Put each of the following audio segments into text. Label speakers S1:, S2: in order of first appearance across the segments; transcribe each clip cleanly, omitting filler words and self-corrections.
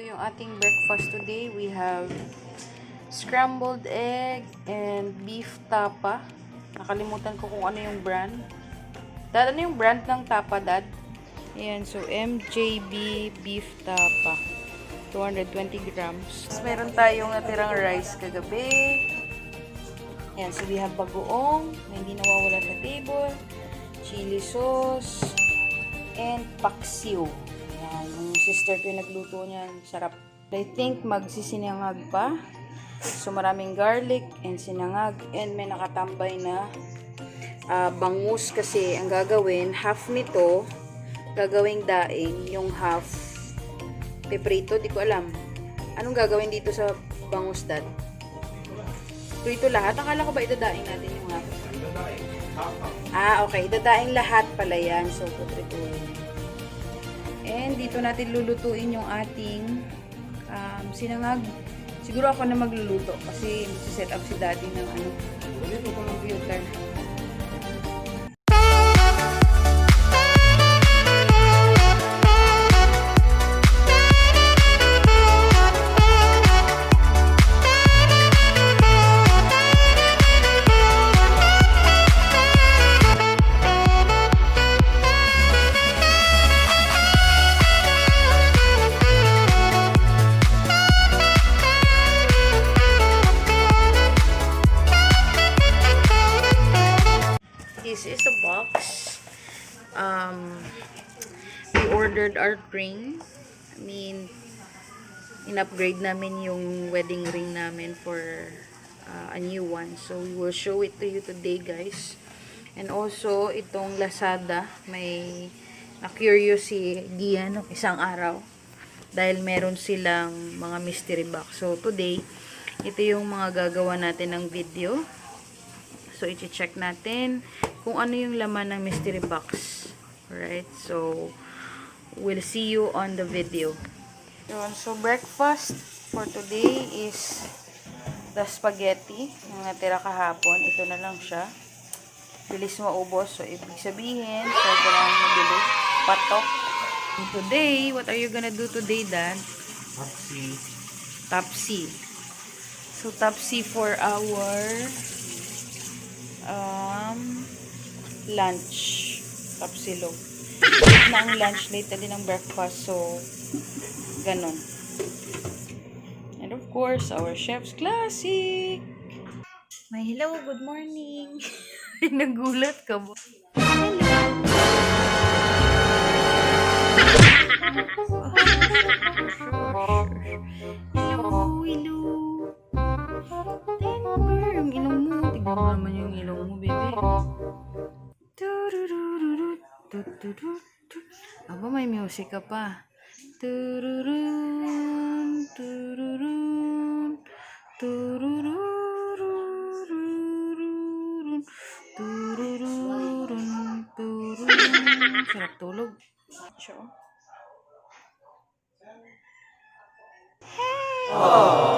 S1: Ito yung ating breakfast today. We have scrambled egg and beef tapa. Nakalimutan ko kung ano yung brand. Dad, ano yung brand ng tapa, Dad? Ayan, so MJB beef tapa. 220 grams. Meron tayong natirang rice kagabi. Ayan, so we have bagoong na hindi nawawala sa table. Chili sauce. And paksiw. Ayan, yung sister ko yung nagluto niyan. Sarap. I think magsisinangag pa. So, maraming garlic and sinangag. And may nakatambay na bangus kasi ang gagawin, half nito, gagawing daing, yung half peprito. Di ko alam. Anong gagawin dito sa bangus, Dad? Ito lahat? Akala ko ba idadaing natin yung half? Okay. Idadaing lahat pala yan. So, putrituin. And dito natin lulutuin yung ating sinangag. Siguro ako na magluluto kasi set up si Daddy ng computer. This is the box. We ordered our ring. I mean, in-upgrade namin yung wedding ring namin for a new one. So, we will show it to you today, guys. And also, itong Lazada, may na-curious si Gian isang araw. Dahil meron silang mga mystery box. So, today, ito yung mga gagawa natin ng video. So, i-check natin kung ano yung laman ng mystery box. Alright, so, we'll see you on the video. So, breakfast for today is the spaghetti. Yung natira kahapon. Ito na lang siya. Bilis maubos. So, ibig sabihin, sobrang mabilis. Patok. And today, what are you gonna do today, Dad?
S2: Tapsi.
S1: Tapsi. So, tapsi for our lunch. Tapsilog. Late na ang lunch, late na din ang breakfast. So, ganon. And of course, our chef's classic. My hello, good morning. Nagulat ka ba? Hello, hello. Denver, yung ilong mo. Tignan mo naman yung ilong mo, baby. Aba, may music ka pa. Tururun, tururun, turururururun, turururun, tururun. Sarap tulog. Sure.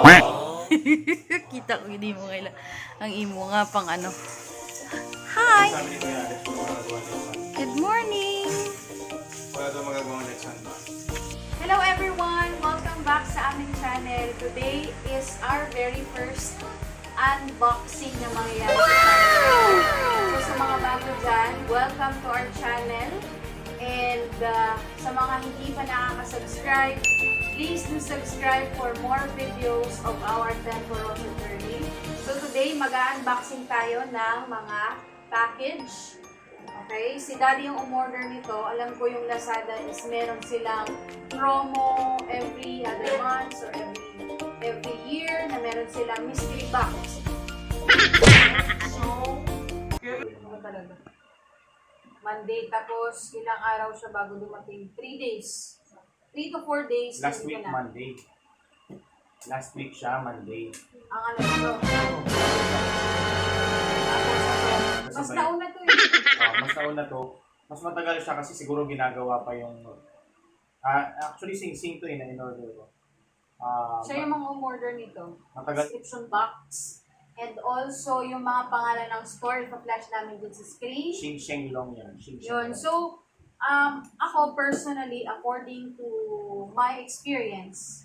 S1: Hey! Kita ko, hindi mo kailan. Ang imo nga pang ano. Hi! Good morning! Hello everyone! Welcome back sa aming channel. Today is our very first unboxing na mangyayari sa channel. So sa mga bago dyan, welcome to our channel. And sa mga hindi pa nakaka-subscribe, please do subscribe for more videos of our Temporosas journey. So today, mag-unboxing tayo ng mga package. Okay? Si Daddy yung umorder nito. Alam ko yung Lazada is meron silang promo every other month or every year na meron silang mystery box. So, ano talaga? Monday, tapos ilang araw siya bago dumating? 3 days. 3 to 4 days.
S2: Last week, Monday. Last week siya, Monday.
S1: Ang ano ito. Mas nauna to eh.
S2: Mas nauna to. Mas matagal siya kasi siguro ginagawa pa yung... actually, sing-sing to na in-order ko.
S1: Siya yung mga umorder nito.
S2: Matagal.
S1: Description box. And also, yung mga pangalan ng store, ipa-flash namin dun sa screen.
S2: XingShangLong yan.
S1: Yun. So,
S3: Ako personally, according to my experience,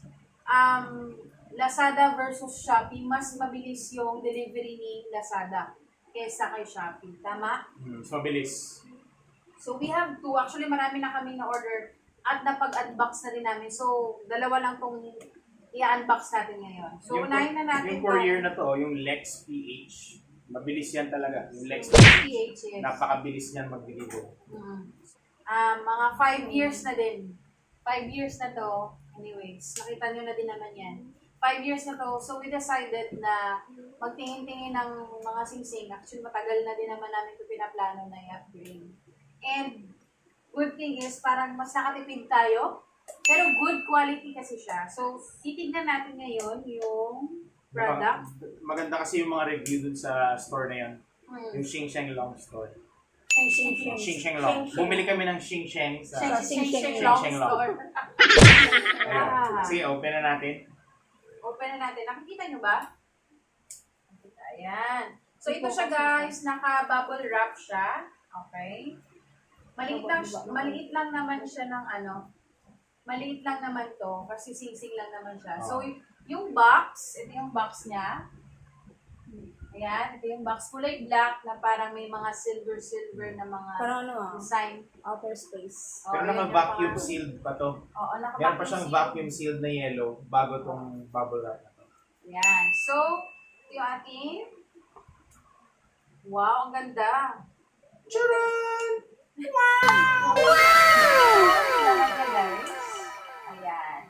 S3: Lazada versus Shopee, mas mabilis yung delivery ni Lazada kaysa kay Shopee. Tama?
S2: Mas mabilis.
S3: So, we have two. Actually, marami na kami na-order at napag-unbox na rin namin. So, dalawa lang tong i-unbox natin ngayon. So, unahin na natin
S2: yung courier na to, yung Lex PH, mabilis yan talaga. Yung Lex
S3: PH,
S2: PH,
S3: yes.
S2: napakabilis niyan mag-deliver.
S3: Mga 5 years na din. 5 years na to. Anyways, nakita nyo na din naman yan. 5 years na to. So, we decided na magtingin-tingin ng mga singsing. Actually, matagal na din naman namin ito pinaplano na i-upgrade. And, good thing is, parang mas nakatipid tayo. Pero good quality kasi siya. So, titignan natin ngayon yung product.
S2: Maganda kasi yung mga review dun sa store na yun. Yung XingShangLong Store. XingShangLong. Bumili kami ng XingShang sa
S3: XingShangLong Store.
S2: Ayun. Sige, open na natin.
S3: Open na natin. Nakikita nyo ba? Ayan. So, ito siya guys. Naka-bubble wrap siya. Okay. Maliit lang naman siya ng maliit lang naman to. Kasi sing-sing lang naman siya. So, yung box, ito yung box niya. Ayan, ito yung box. Kulay black na parang may mga silver na mga
S1: Parang
S3: design.
S1: outer space.
S2: Pero naka-vacuum sealed pa to.
S3: Oo,
S2: Meron pa siyang vacuum sealed na yellow bago tong bubble wrap na to.
S3: Ayan. So, ito yung ating. Wow, ang ganda.
S2: Charan!
S3: Wow! Guys. Ayan.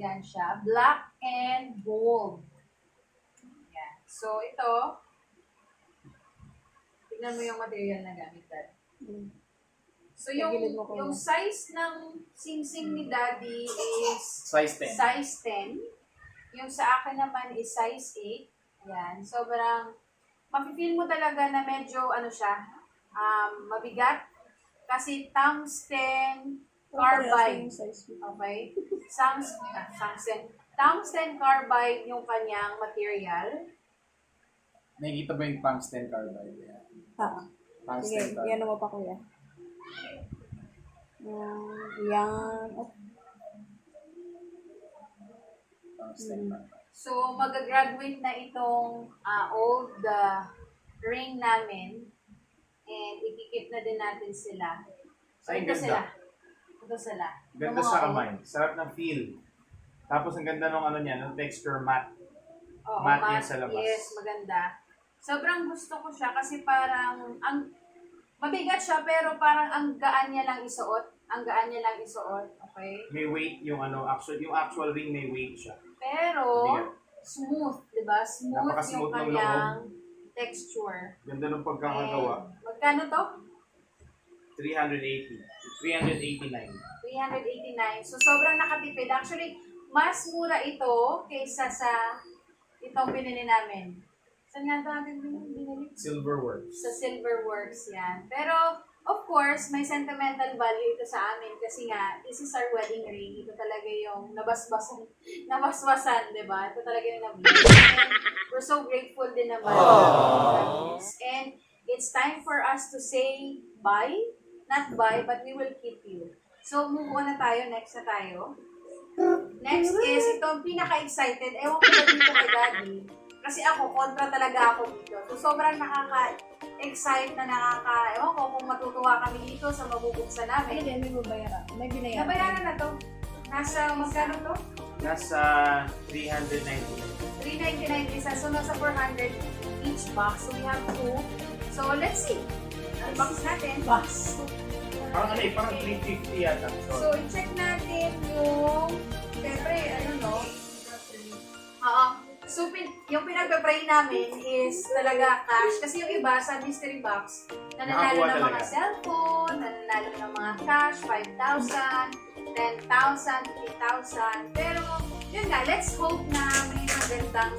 S3: Yan siya. Black and gold. Ayan. So, ito. Tignan mo yung material na gamit, Dad. So, yung size ng sing-sing ni Daddy is
S2: Size 10.
S3: size 10. Yung sa akin naman is size 8. Ayan. Sobrang, mapipil mo talaga na medyo, siya, mabigat. Kasi tungsten carbide. Okay? Tungsten carbide yung kanyang material.
S2: Nakikita ba yung tungsten carbide? Tungsten carbide.
S1: Yan mo pa kuya. Yan.
S2: Tungsten carbide.
S3: So, mag-graduate na itong old ring namin. And ikikip na din natin sila. So,
S2: Ay,
S3: ito
S2: ganda.
S3: sila.
S2: Ganda sa kamay. Sarap ng feel. Tapos ang ganda ng ng texture matte.
S3: Oo,
S2: Matte yun sa labas.
S3: Yes, maganda. Sobrang gusto ko siya kasi parang, mabigat siya pero parang ang gaan niya lang isuot. Okay?
S2: May weight yung yung actual ring may weight siya.
S3: Pero,
S2: Mabigat.
S3: smooth, di ba? Smooth
S2: Napaka-smooth
S3: yung
S2: ng
S3: kanyang texture.
S2: Ganda ng pagkakagawa.
S3: And, magkano to?
S2: 389.
S3: 389. So, sobrang nakatipid. Actually, mas mura ito kaysa sa itong binili namin. Saan nga ito natin binili?
S2: Silverworks.
S3: Sa Silverworks yan. Pero, of course, may sentimental value ito sa amin kasi nga, this is our wedding ring. Ito talaga yung nabasbasan, di ba? Ito talaga yung nabili. We're so grateful din naman. And it's time for us to say bye. Not bye, but we will keep you. So, move on na tayo. Next na tayo. Next is, itong pinaka-excited. Ewan ko ba dito kay Daddy. Kasi ako, kontra talaga ako dito. So, sobrang nakaka-excite na ewan ko kung matutuwa kami dito sa mabubuksan namin.
S1: May babayaran. May binayaran.
S3: Nabayaran na to. Nasa, magkano to?
S2: Nasa 399.
S3: 399 isa. So, nasa 400 each box. So, we have 2. So, let's see. Unbox natin.
S1: Box.
S2: Parang parang 350 yata.
S3: So, i-check natin yung, siyempre, so, yung pinag-pray namin is talaga cash. Kasi yung iba sa mystery box, nananalo ng mga cellphone, nananalo ng mga cash, 5,000, 10,000, 3,000. Pero, yun nga, let's hope na may magandang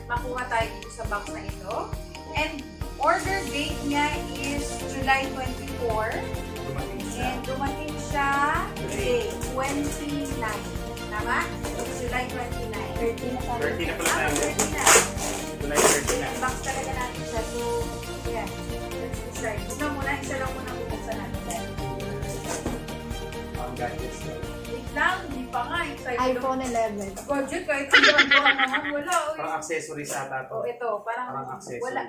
S3: makuha tayo dito sa box na ito. And, order date niya is July 24. And dumating siya today, 29. Tama? July 29.
S1: 30 na tayo.
S2: 30 na pala tayo.
S3: 30 na.
S2: July 30 na.
S3: Box talaga natin siya. So, yeah. Let's try. Isa lang muna bubuksan natin.
S2: Ang gadgets na.
S3: Wait lang, hindi pa nga. Excited
S4: iPhone 11.
S3: Budget, kahit ang naman. Wala.
S2: Parang accessories ata to.
S3: Oh, ito, parang
S2: accessories.
S3: wala.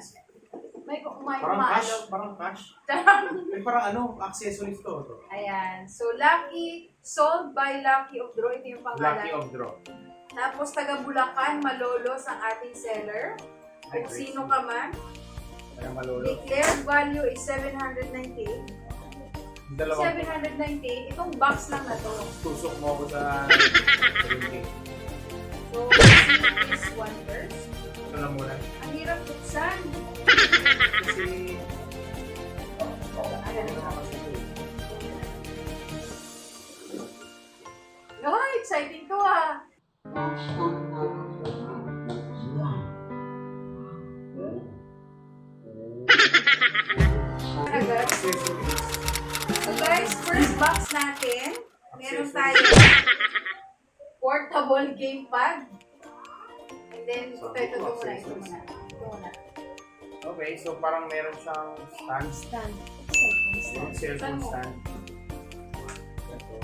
S3: May
S2: Parang cash?
S3: umaalog.
S2: Parang cash? Parang ano? Accessories to.
S3: Ayan. So, Lucky, sold by Lucky of Draw. Ito yung pangalan.
S2: Lucky of Draw.
S3: Tapos, taga Bulacan, Malolos ang ating seller. Kung sino ka man.
S2: Kaya malolo.
S3: Declared value is 798.
S2: Dalawang
S3: 798. Itong box lang na to.
S2: tusok mo ako sa drinking.
S3: So, this one first.
S2: Ito na muna.
S3: Ang hirap buksan.
S2: Kasi...
S3: Ayan
S2: Ano
S3: na.
S2: naman kasi ito eh.
S3: Oh, exciting to ah. Agad.
S2: Accessories.
S3: So guys, first box natin, meron tayo portable gamepad. And then, ito muna.
S2: Okay, so parang meron siyang stand.
S4: Stand.
S2: Yung cellphone stand. Ito.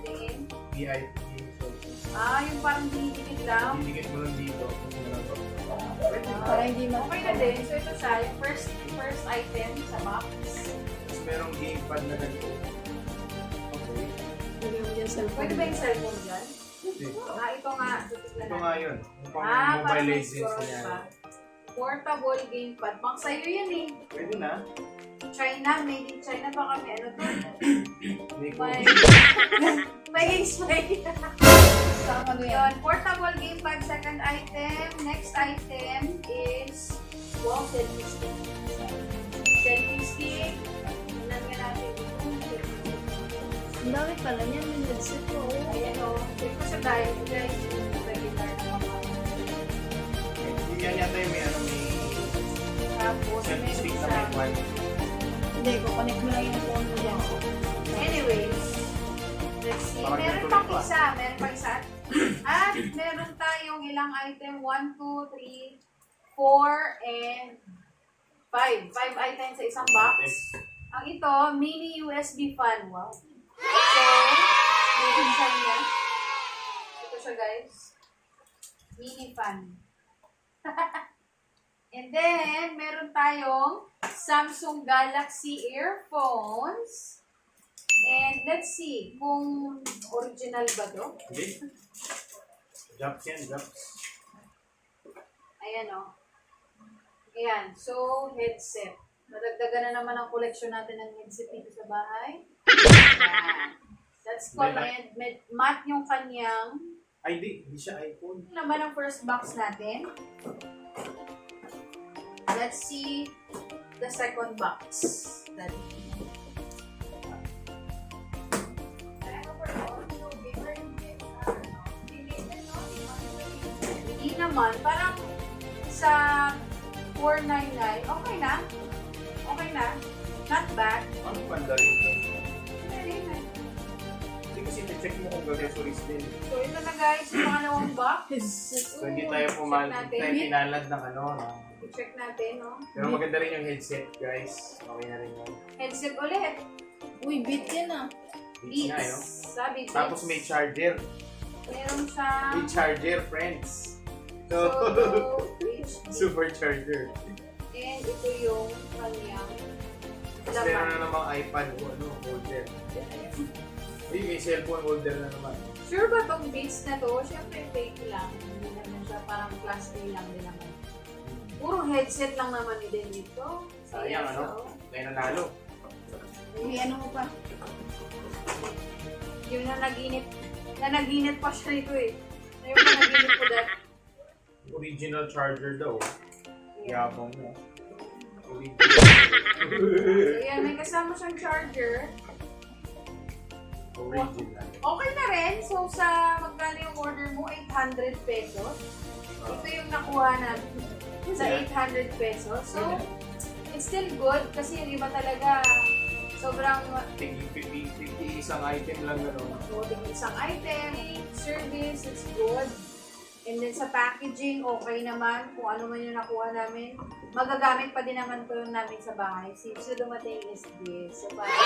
S3: Then,
S2: VIP cellphone stand.
S3: yung parang dinidikit lang.
S2: Didikit mo lang dito.
S4: Para hindi
S3: Okay na din. So ito siya, yung first item sa box.
S2: Tapos merong gamepad na ganito. Okay.
S3: Pwede ba yung cellphone dyan?
S2: Hindi.
S3: Ito nga. Titignan
S2: Ito
S3: natin.
S2: nga yun. Yung pang
S3: Parang
S2: Mobile
S3: may
S2: Legends
S3: scroll
S2: niya.
S3: pa. Portable gamepad. Pang sa'yo yan eh.
S2: Pwede na.
S3: China, made in China pa kami. Ano to?
S2: May
S3: May...
S2: code.
S3: may spray.
S4: Saan ano yan?
S3: Yun, portable gamepad, second item. Next item is wow, selfie stick. Selfie stick. Tignan nga natin ito.
S4: Ang dami pala niyan. May headset ko.
S3: Ayan o. Check ko sa diet guys. Regular na mga.
S2: Hindi yan yata yung may ano may
S3: Tapos,
S2: selfie stick na
S3: meron
S2: may
S3: sa...
S2: one.
S4: Hindi, kukonek mo lang yung phone mo dyan.
S3: Anyways, let's see.
S2: Parang
S3: Meron
S2: ganito
S3: pang
S2: rin to,
S3: isa. Meron pang isa. At meron tayong ilang item. 1, 2, 3, 4, and 5. 5 items sa isang box. Ang ito, mini USB fan. Wow. So, made in China. Ito siya guys. Mini fan. And then, meron tayong Samsung Galaxy earphones. And let's see kung original ba to.
S2: Okay. Drops yan, drops.
S3: Ayan o. Ayan. So, headset. Nadagdagan na naman ang collection natin ng headset dito sa bahay. Ayan. Let's call it. Matte yung kanyang.
S2: Ay, di siya iPhone.
S3: Ito naman ang first box natin. Let's see the second box. Hindi naman. Parang sa 499, okay na. Okay na. Not bad.
S2: Ano panda rin ito?
S3: Very nice.
S2: Hindi kasi check mo kung accessories din.
S3: So, ito na guys, yung pangalawang box.
S2: So, hindi tayo pinalad ng ano.
S3: I-check natin, no?
S2: Pero maganda rin yung headset, guys. Okay na rin yun.
S3: Headset ulit.
S4: Uy, beat yan ah.
S2: Beats nga, no?
S3: Sabi,
S2: Tapos may charger.
S3: meron siya.
S2: May charger, friends. So,
S3: HD.
S2: super charger.
S3: And ito yung kanyang
S2: Tapos meron na namang iPad o ano, holder. Uy, may cellphone holder na naman.
S3: Sure ba tong base na to? Siyempre fake lang. Hindi naman siya parang class A lang din naman. Puro headset lang naman din dito.
S2: Sayang, ano? Kaya nanalo.
S4: Uy, ano mo pa?
S3: Yung nanaginip pa siya nito eh. Yung nanaginip ko dahil.
S2: Original charger daw. Yabang mo. Original.
S3: So yan, may kasama siyang charger.
S2: Original.
S3: Okay na rin. So sa magkano yung order mo? 800 pesos. Ito yung nakuha natin sa 800 pesos. So, it's still good kasi yung iba talaga sobrang
S2: 50 isang item lang gano'n.
S3: so, isang item, service, it's good. And then sa packaging, okay naman. Kung ano man yung nakuha namin. Magagamit pa din naman po yung namin sa bahay. Since yung dumating is this. So, parang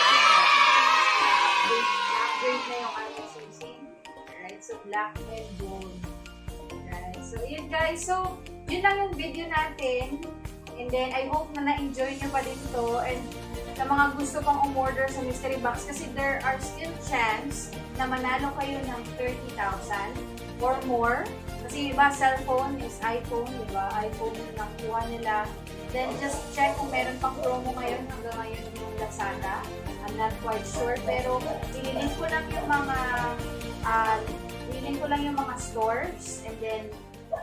S3: upgrade na yung aming susi. Alright, so black and gold. Alright, so yun guys. So, yun lang yung video natin. And then, I hope na na-enjoy nyo pa din to. And sa mga gusto pang umorder sa mystery box, kasi there are still chance na manalo kayo ng 30,000 or more. Kasi iba, cellphone is iPhone, di ba? iPhone yung nakuha nila. Then, just check kung meron pang promo ngayon hanggang ngayon yung Lazada. I'm not quite sure, pero ililink ko lang yung mga stores and then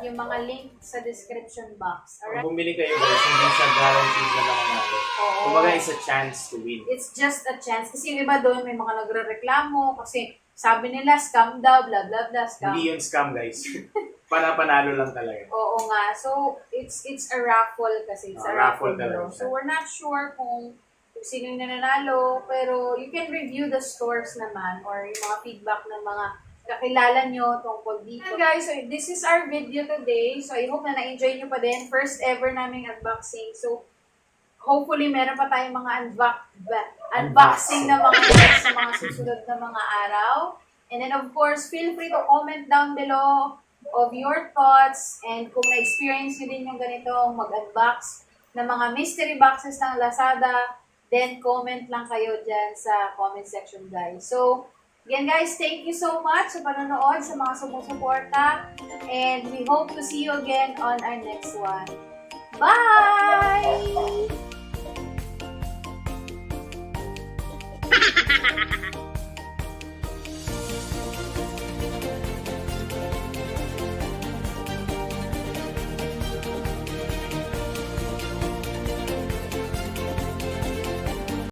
S3: yung mga link sa description box. Alright?
S2: Kung bumili kayo guys, hindi siya guaranteed na lang natin.
S3: Oo.
S2: Kumbaga, it's a chance to win.
S3: It's just a chance. Kasi yung iba doon, may mga nagre-reklamo kasi sabi nila, scam daw, blah, blah, blah, scam.
S2: Hindi yun scam guys. Panalo lang talaga.
S3: Oo nga. So, it's a raffle kasi. It's a raffle draw. So, we're not sure kung sino yung nananalo, pero you can review the stores naman or yung mga feedback ng mga kakilala nyo tungkol dito. And guys, so this is our video today. So, I hope na na-enjoy nyo pa din. First ever naming unboxing. So, hopefully, meron pa tayong mga unboxing na mga sa mga susunod na mga araw. And then, of course, feel free to comment down below of your thoughts and kung na-experience nyo din yung ganitong mag-unbox ng mga mystery boxes ng Lazada, then comment lang kayo dyan sa comment section, guys. So, again, guys, thank you so much sa panonood, sa mga sumusuporta, and we hope to see you again on our next one. Bye!